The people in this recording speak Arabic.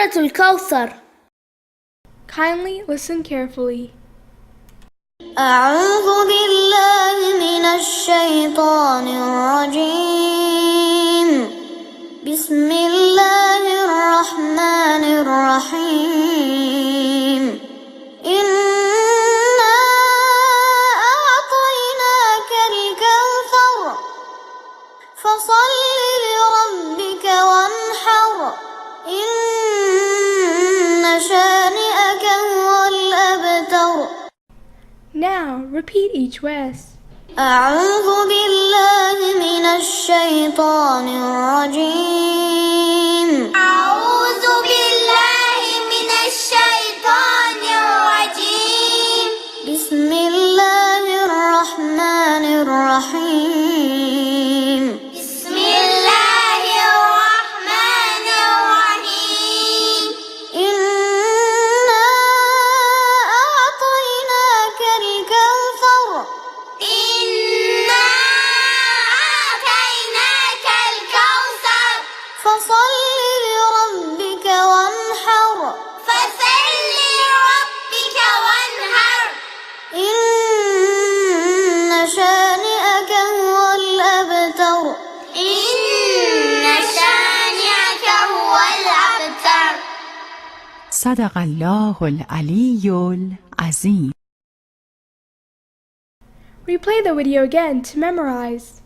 سورة الكوثر. Kindly listen carefully. أعوذ بالله من الشيطان الرجيم. بسم الله الرحمن الرحيم. إنا أعطيناك الكوثر فصل لربك وانحر إن شانئك هو الأبتر. Now repeat each verse. أعوذ بالله من الشيطان الرجيم. أعوذ بالله من الشيطان الرجيم. بسم الله الرحمن الرحيم. بسم الله الرحمن الرحيم. إنا أعطيناك الكوثر. إنا أعطيناك الكوثر فصل لربك وانحر. فصل لربك وانحر إن شانئك هو الأبتر. إن شانئك هو الأبتر. صدق الله العلي العظيم. Replay the video again to memorize.